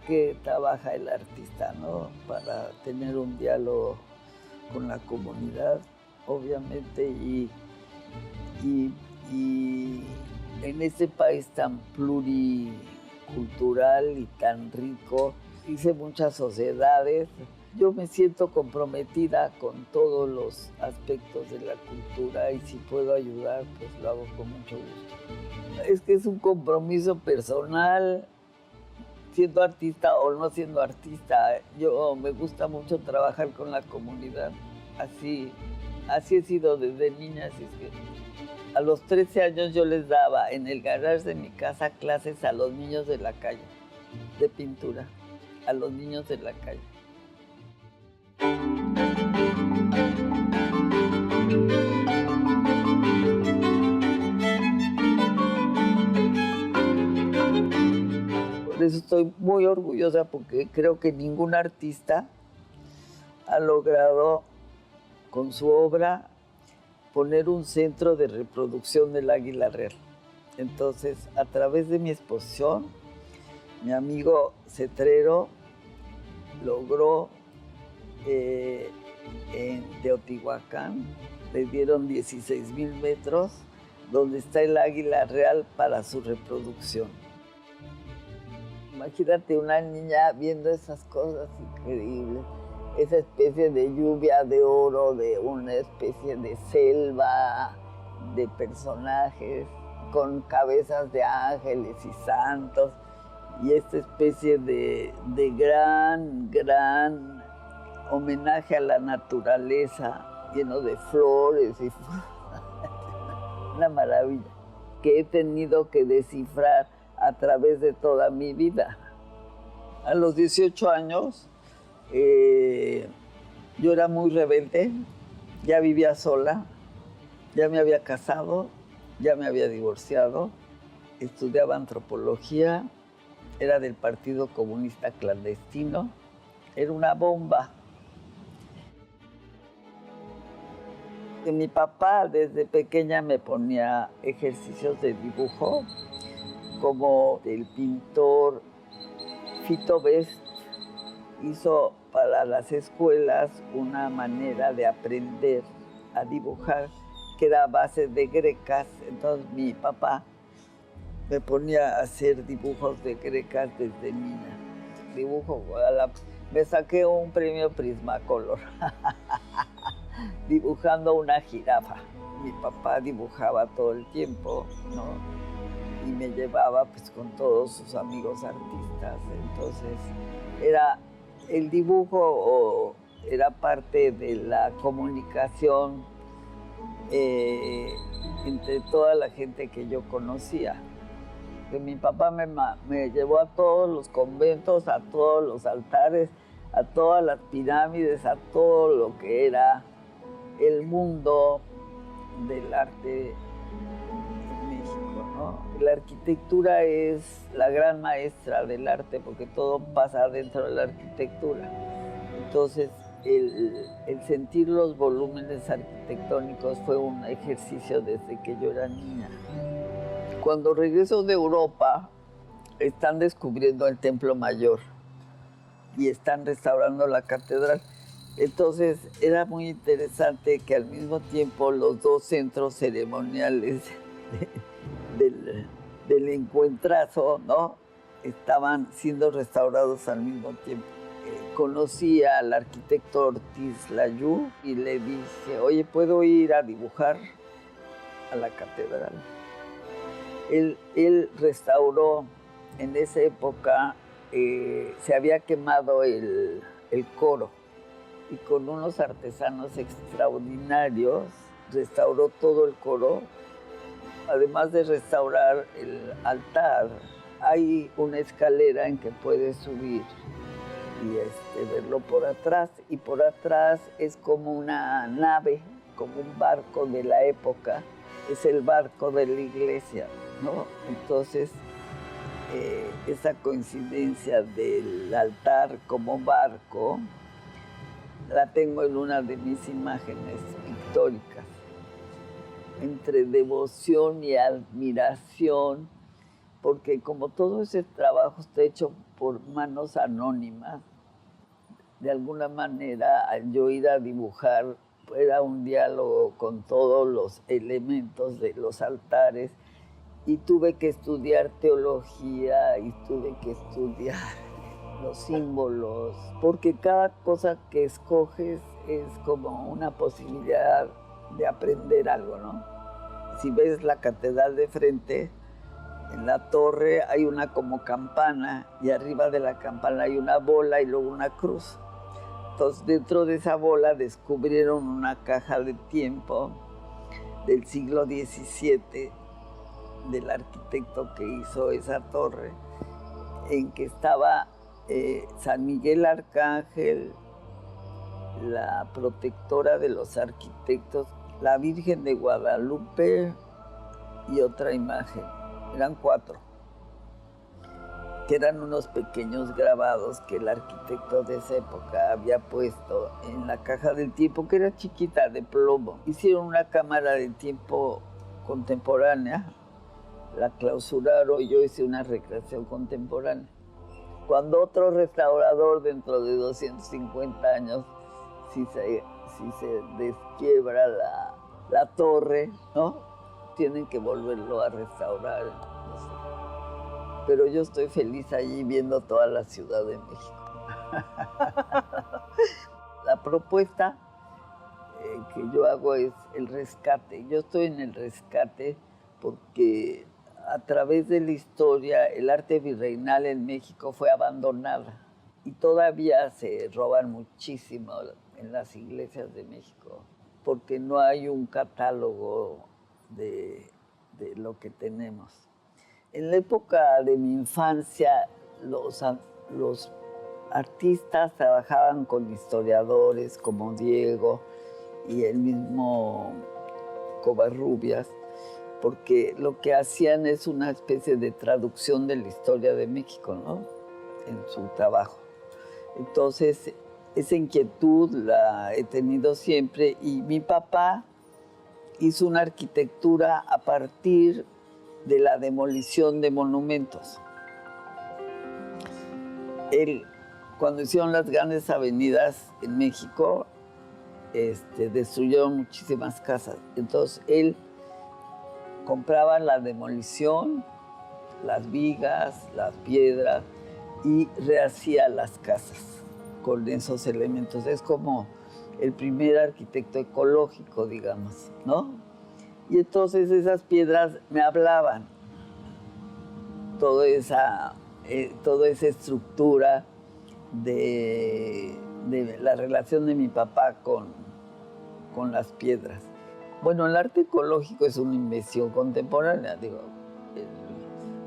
qué trabaja el artista, ¿no? Para tener un diálogo con la comunidad, obviamente, y en este país tan pluricultural y tan rico, hice muchas sociedades. Yo me siento comprometida con todos los aspectos de la cultura y si puedo ayudar, pues lo hago con mucho gusto. Es que es un compromiso personal, siendo artista o no siendo artista. Yo me gusta mucho trabajar con la comunidad. Así he sido desde niña, así es que a los 13 años yo les daba en el garage de mi casa clases a los niños de la calle, de pintura, a los niños de la calle. Por eso estoy muy orgullosa porque creo que ningún artista ha logrado con su obra poner un centro de reproducción del águila real. Entonces, a través de mi exposición, mi amigo Cetrero logró en Teotihuacán, le dieron 16,000 metros donde está el águila real para su reproducción. Imagínate una niña viendo esas cosas increíbles, esa especie de lluvia de oro, de una especie de selva de personajes con cabezas de ángeles y santos, y esta especie de gran homenaje a la naturaleza, lleno de flores y una maravilla que he tenido que descifrar a través de toda mi vida. A los 18 años yo era muy rebelde, ya vivía sola, ya me había casado, ya me había divorciado, estudiaba antropología, era del Partido Comunista Clandestino, era una bomba. Mi papá desde pequeña me ponía ejercicios de dibujo, como el pintor Fito Best hizo para las escuelas una manera de aprender a dibujar que era a base de grecas. Entonces mi papá me ponía a hacer dibujos de grecas desde niña. Me saqué un premio Prismacolor dibujando una jirafa. Mi papá dibujaba todo el tiempo, ¿no? Y me llevaba pues con todos sus amigos artistas. Entonces el dibujo era parte de la comunicación entre toda la gente que yo conocía. Que mi papá me llevó a todos los conventos, a todos los altares, a todas las pirámides, a todo lo que era el mundo del arte en México, ¿no? La arquitectura es la gran maestra del arte porque todo pasa dentro de la arquitectura. Entonces, el sentir los volúmenes arquitectónicos fue un ejercicio desde que yo era niña. Cuando regreso de Europa, están descubriendo el Templo Mayor y están restaurando la catedral. Entonces, era muy interesante que al mismo tiempo los dos centros ceremoniales del encuentrazo, ¿no?, estaban siendo restaurados al mismo tiempo. Conocí al arquitecto Ortiz Layú y le dije, oye, ¿puedo ir a dibujar a la catedral? Él restauró, en esa época se había quemado el coro y con unos artesanos extraordinarios restauró todo el coro. Además de restaurar el altar, hay una escalera en que puedes subir y verlo por atrás. Y por atrás es como una nave, como un barco de la época. Es el barco de la iglesia, ¿no? Entonces, esa coincidencia del altar como barco la tengo en una de mis imágenes pictóricas. Entre devoción y admiración porque como todo ese trabajo está hecho por manos anónimas, de alguna manera al yo ir a dibujar era un diálogo con todos los elementos de los altares y tuve que estudiar teología y tuve que estudiar los símbolos, porque cada cosa que escoges es como una posibilidad de aprender algo, ¿no? Si ves la catedral de frente, en la torre hay una como campana y arriba de la campana hay una bola y luego una cruz. Entonces, dentro de esa bola descubrieron una caja de tiempo del siglo XVII del arquitecto que hizo esa torre, en que estaba San Miguel Arcángel, la protectora de los arquitectos, la Virgen de Guadalupe y otra imagen. Eran 4, que eran unos pequeños grabados que el arquitecto de esa época había puesto en la caja del tiempo, que era chiquita, de plomo. Hicieron una cámara de tiempo contemporánea, la clausuraron y yo hice una recreación contemporánea. Cuando otro restaurador dentro de 250 años, si se desquiebra la torre, ¿no?, tienen que volverlo a restaurar. No sé. Pero yo estoy feliz allí viendo toda la Ciudad de México. La propuesta que yo hago es el rescate. Yo estoy en el rescate porque a través de la historia el arte virreinal en México fue abandonada y todavía se roban muchísimo en las iglesias de México porque no hay un catálogo de lo que tenemos. En la época de mi infancia, los artistas trabajaban con historiadores como Diego y el mismo Covarrubias, porque lo que hacían es una especie de traducción de la historia de México, ¿no?, en su trabajo. Entonces, esa inquietud la he tenido siempre y mi papá hizo una arquitectura a partir de la demolición de monumentos. Él, cuando hicieron las grandes avenidas en México, destruyeron muchísimas casas. Entonces, él compraba la demolición, las vigas, las piedras, y rehacía las casas con esos elementos. Es como el primer arquitecto ecológico, digamos, ¿no? Y entonces esas piedras me hablaban, toda esa estructura de la relación de mi papá con las piedras. Bueno, el arte ecológico es una invención contemporánea, digo,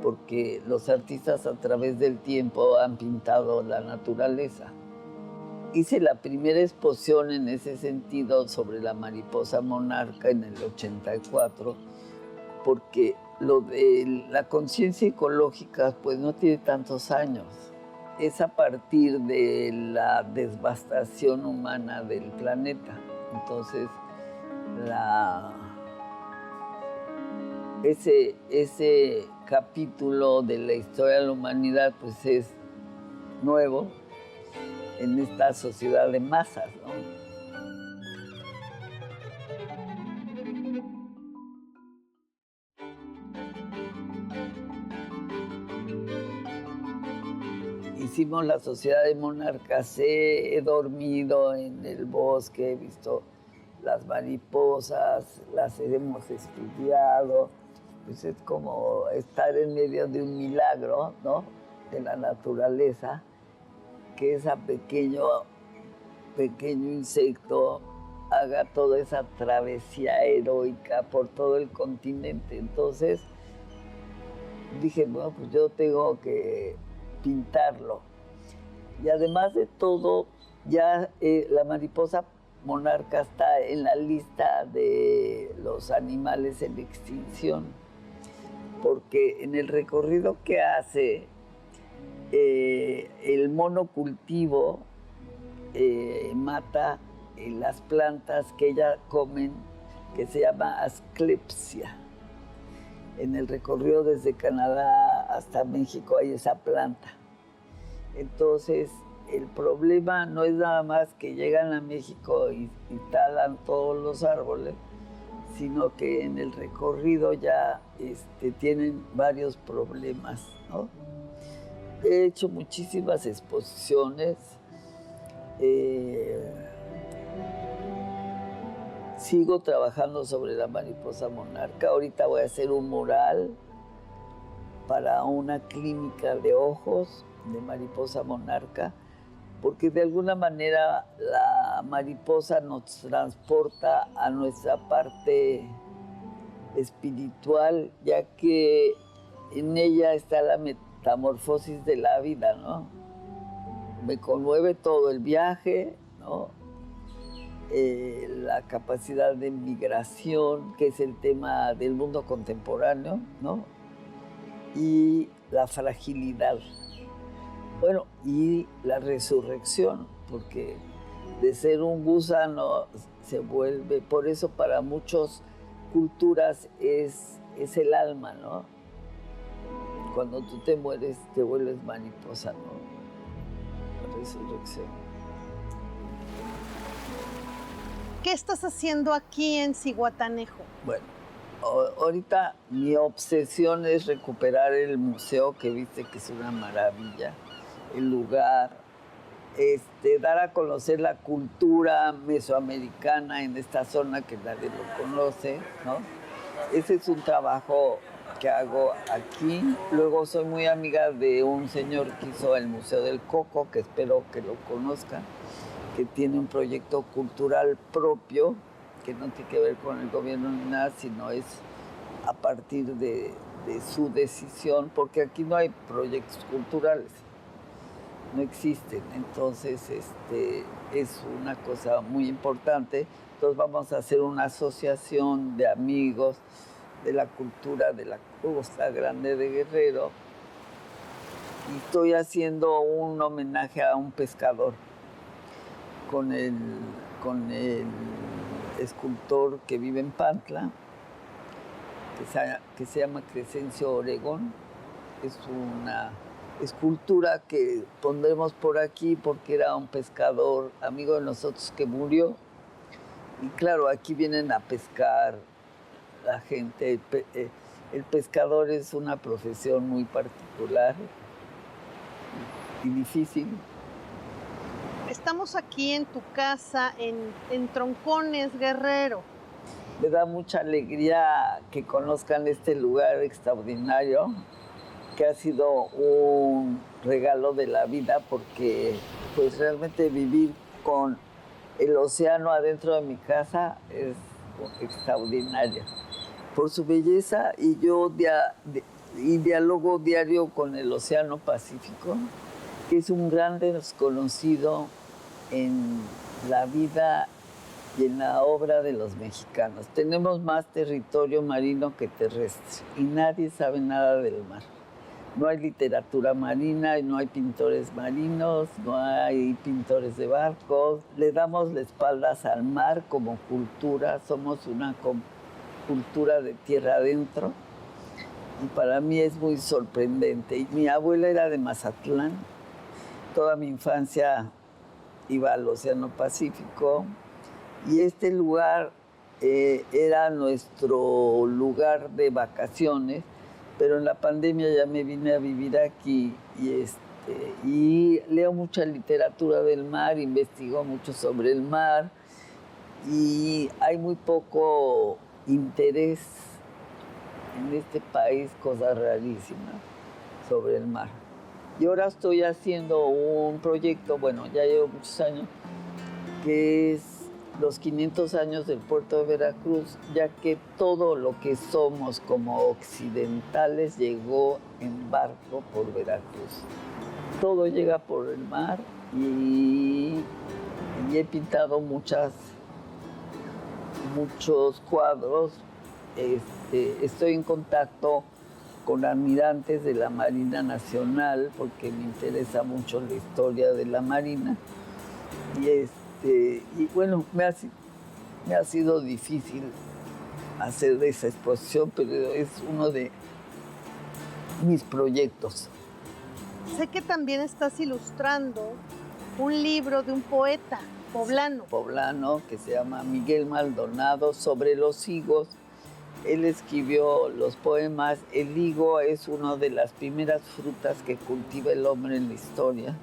porque los artistas a través del tiempo han pintado la naturaleza. Hice la primera exposición en ese sentido sobre la mariposa monarca en el 84, porque lo de la conciencia ecológica pues no tiene tantos años. Es a partir de la devastación humana del planeta. Entonces, ese capítulo de la historia de la humanidad pues es nuevo en esta sociedad de masas, ¿no? Hicimos la Sociedad de Monarcas, he dormido en el bosque, he visto las mariposas, las hemos estudiado, pues es como estar en medio de un milagro, ¿no?, de la naturaleza, que ese pequeño insecto haga toda esa travesía heroica por todo el continente. Entonces dije, bueno, pues yo tengo que pintarlo. Y además de todo, ya la mariposa monarca está en la lista de los animales en extinción, porque en el recorrido que hace, el monocultivo mata las plantas que ella comen, que se llama asclepsia. En el recorrido desde Canadá hasta México hay esa planta. Entonces, el problema no es nada más que llegan a México y talan todos los árboles, sino que en el recorrido ya tienen varios problemas, ¿no? He hecho muchísimas exposiciones. Sigo trabajando sobre la mariposa monarca. Ahorita voy a hacer un mural para una clínica de ojos de mariposa monarca, porque de alguna manera la mariposa nos transporta a nuestra parte espiritual, ya que en ella está la metamorfosis de la vida, ¿no? Me conmueve todo el viaje, ¿no? La capacidad de migración, que es el tema del mundo contemporáneo, ¿no? Y la fragilidad. Bueno, y la resurrección, porque de ser un gusano se vuelve, por eso para muchas culturas es el alma, ¿no? Cuando tú te mueres, te vuelves mariposa, ¿no? La resurrección. ¿Qué estás haciendo aquí en Zihuatanejo? Bueno, ahorita mi obsesión es recuperar el museo, que viste que es una maravilla, el lugar, dar a conocer la cultura mesoamericana en esta zona que nadie lo conoce, ¿no? Ese es un trabajo que hago aquí. Luego soy muy amiga de un señor que hizo el Museo del Coco, que espero que lo conozcan, que tiene un proyecto cultural propio, que no tiene que ver con el gobierno ni nada, sino es a partir de su decisión, porque aquí no hay proyectos culturales, no existen. Entonces, es una cosa muy importante. Entonces vamos a hacer una asociación de amigos de la cultura de la Costa Grande de Guerrero, y estoy haciendo un homenaje a un pescador con el escultor que vive en Pantla, que se llama Crescencio Oregón. Es una escultura que pondremos por aquí porque era un pescador amigo de nosotros que murió. Y claro, aquí vienen a pescar la gente. El pescador es una profesión muy particular y difícil. Estamos aquí en tu casa, en Troncones, Guerrero. Me da mucha alegría que conozcan este lugar extraordinario, que ha sido un regalo de la vida, porque pues realmente vivir con el océano adentro de mi casa es extraordinario por su belleza, y yo dialogo diario con el Océano Pacífico, que es un gran desconocido en la vida y en la obra de los mexicanos. Tenemos más territorio marino que terrestre y nadie sabe nada del mar. No hay literatura marina, no hay pintores marinos, no hay pintores de barcos. Le damos las espaldas al mar como cultura, somos una cultura de tierra adentro, y para mí es muy sorprendente. Y mi abuela era de Mazatlán, toda mi infancia iba al Océano Pacífico, y este lugar era nuestro lugar de vacaciones, pero en la pandemia ya me vine a vivir aquí, y leo mucha literatura del mar, investigo mucho sobre el mar, y hay muy poco interés en este país, cosa rarísima, sobre el mar. Y ahora estoy haciendo un proyecto, bueno, ya llevo muchos años, que es los 500 años del puerto de Veracruz, ya que todo lo que somos como occidentales llegó en barco por Veracruz. Todo llega por el mar, y he pintado muchos cuadros. Estoy en contacto con almirantes de la Marina Nacional, porque me interesa mucho la historia de la Marina. Y bueno, me ha sido difícil hacer esa exposición, pero es uno de mis proyectos. Sé que también estás ilustrando un libro de un poeta poblano. Poblano que se llama Miguel Maldonado, sobre los higos. Él escribió los poemas. El higo es una de las primeras frutas que cultiva el hombre en la historia.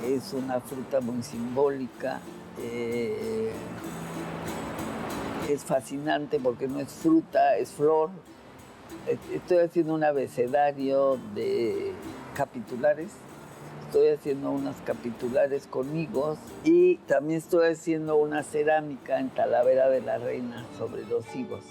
Es una fruta muy simbólica. Es fascinante porque no es fruta, es flor. Estoy haciendo un abecedario de capitulares. Estoy haciendo unas capitulares con higos y también estoy haciendo una cerámica en Talavera de la Reina sobre los higos.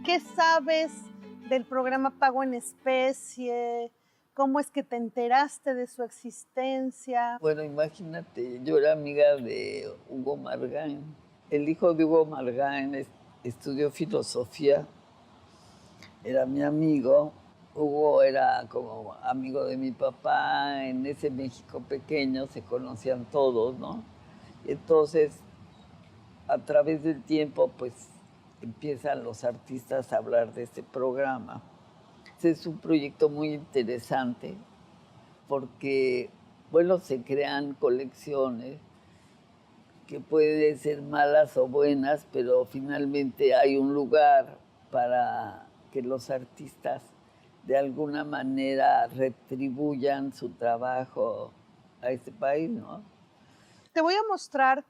¿Qué sabes del programa Pago en Especie? ¿Cómo es que te enteraste de su existencia? Bueno, imagínate, yo era amiga de Hugo Margain. El hijo de Hugo Margain estudió filosofía, era mi amigo. Hugo era como amigo de mi papá. En ese México pequeño se conocían todos, ¿no? Entonces, a través del tiempo, pues empiezan los artistas a hablar de este programa. Es un proyecto muy interesante porque, bueno, se crean colecciones que pueden ser malas o buenas, pero finalmente hay un lugar para que los artistas de alguna manera retribuyan su trabajo a este país, ¿no? Te voy a mostrar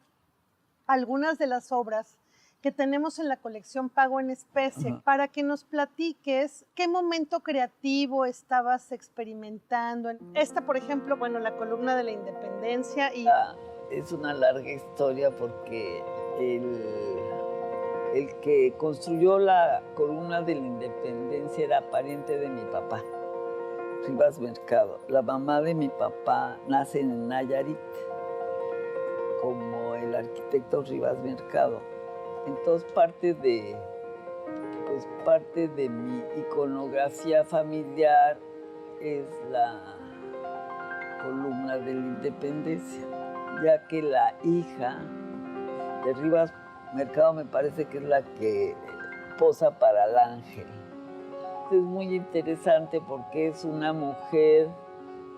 algunas de las obras que tenemos en la colección Pago en Especie, para que nos platiques qué momento creativo estabas experimentando. Esta, por ejemplo, bueno, la columna de la Independencia y... Es una larga historia porque el que construyó la columna de la Independencia era pariente de mi papá, Rivas Mercado. La mamá de mi papá nace en Nayarit, como el arquitecto Rivas Mercado. Entonces parte de mi iconografía familiar es la columna de la Independencia, ya que la hija de Rivas Mercado me parece que es la que posa para el ángel. Es muy interesante porque es una mujer,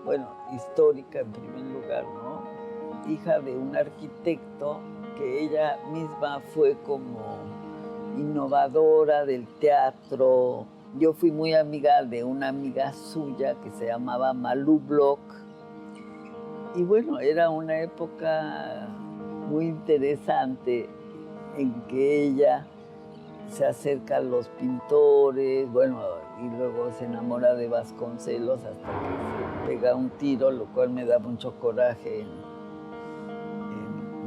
bueno, histórica en primer lugar, ¿no? Hija de un arquitecto que ella misma fue como innovadora del teatro. Yo fui muy amiga de una amiga suya que se llamaba Malú Bloch. Y bueno, era una época muy interesante en que ella se acerca a los pintores, bueno, y luego se enamora de Vasconcelos hasta que se pega un tiro, lo cual me da mucho coraje en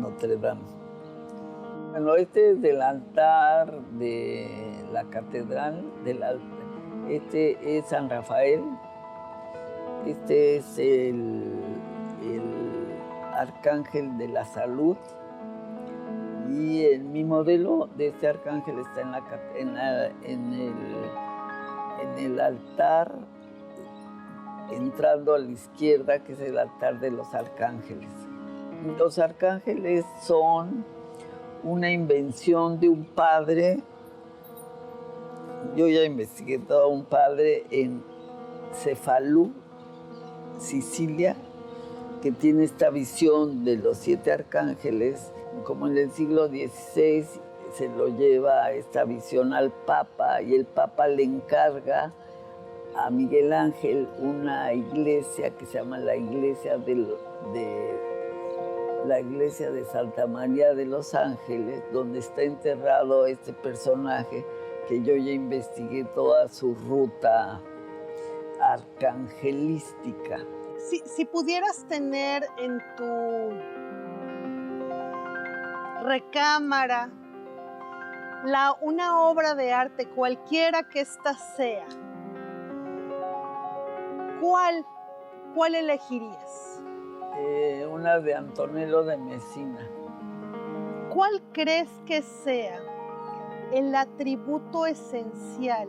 Notre Dame. Bueno, este es del altar de la catedral, este es San Rafael, este es el arcángel de la salud, y mi modelo de este arcángel está en el altar, entrando a la izquierda, que es el altar de los arcángeles. Los arcángeles son una invención de un padre. Yo ya investigué todo, un padre en Cefalú, Sicilia, que tiene esta visión de los 7 arcángeles. Como en el siglo XVI se lo lleva esta visión al Papa, y el Papa le encarga a Miguel Ángel una iglesia que se llama la iglesia de Santa María de los Ángeles, donde está enterrado este personaje que yo ya investigué toda su ruta arcangelística. Si pudieras tener en tu recámara una obra de arte, cualquiera que ésta sea, ¿cuál elegirías? Una de Antonello de Messina. ¿Cuál crees que sea el atributo esencial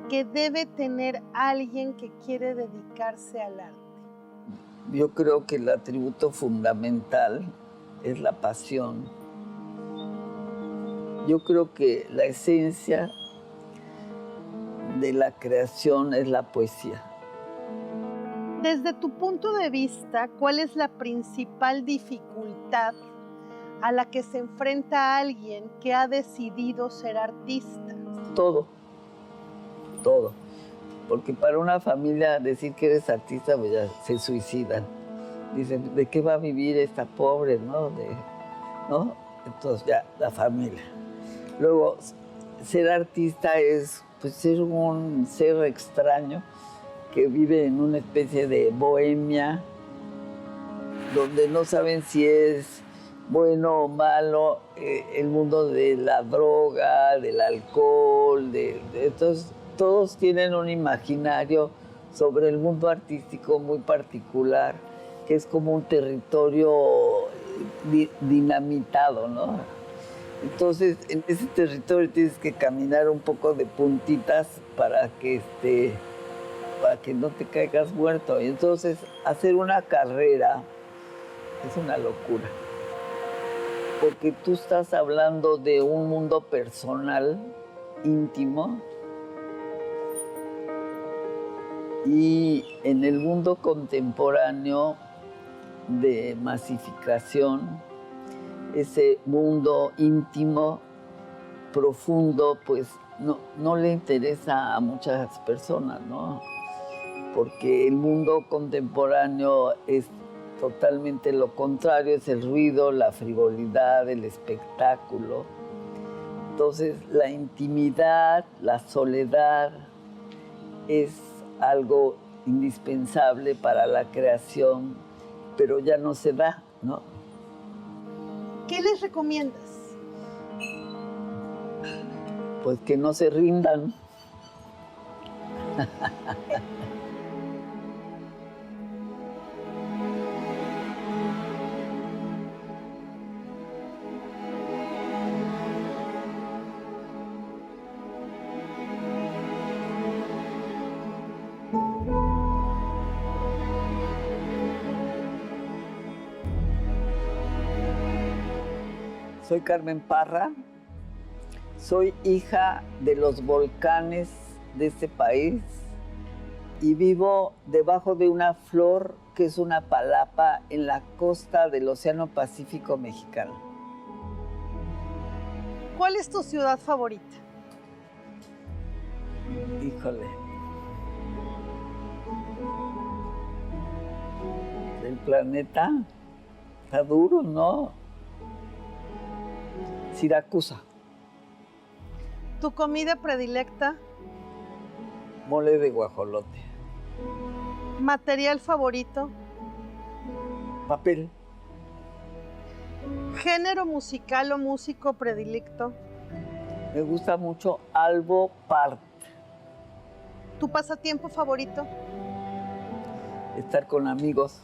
que debe tener alguien que quiere dedicarse al arte? Yo creo que el atributo fundamental es la pasión. Yo creo que la esencia de la creación es la poesía. Desde tu punto de vista, ¿cuál es la principal dificultad a la que se enfrenta alguien que ha decidido ser artista? Todo, todo. Porque para una familia decir que eres artista, pues ya se suicidan. Dicen, ¿de qué va a vivir esta pobre, no? ¿No? Entonces ya, la familia. Luego, ser artista es pues, ser un ser extraño que vive en una especie de bohemia, donde no saben si es bueno o malo, el mundo de la droga, del alcohol, entonces todos tienen un imaginario sobre el mundo artístico muy particular, que es como un territorio dinamitado, ¿no? Entonces, en ese territorio tienes que caminar un poco de puntitas para que no te caigas muerto. Y entonces, hacer una carrera es una locura. Porque tú estás hablando de un mundo personal, íntimo, y en el mundo contemporáneo de masificación, ese mundo íntimo, profundo, pues no le interesa a muchas personas, ¿no? Porque el mundo contemporáneo es totalmente lo contrario, es el ruido, la frivolidad, el espectáculo. Entonces, la intimidad, la soledad es algo indispensable para la creación, pero ya no se da, ¿no? ¿Qué les recomiendas? Pues que no se rindan. Soy Carmen Parra, soy hija de los volcanes de este país y vivo debajo de una flor que es una palapa en la costa del Océano Pacífico mexicano. ¿Cuál es tu ciudad favorita? Híjole. El planeta está duro, ¿no? Siracusa. ¿Tu comida predilecta? Mole de guajolote. ¿Material favorito? Papel. ¿Género musical o músico predilecto? Me gusta mucho Albo Part. ¿Tu pasatiempo favorito? Estar con amigos.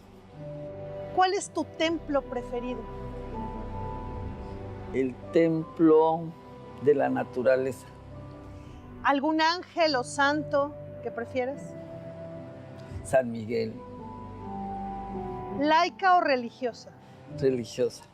¿Cuál es tu templo preferido? El templo de la naturaleza. ¿Algún ángel o santo que prefieres? San Miguel. ¿Laica o religiosa? Religiosa.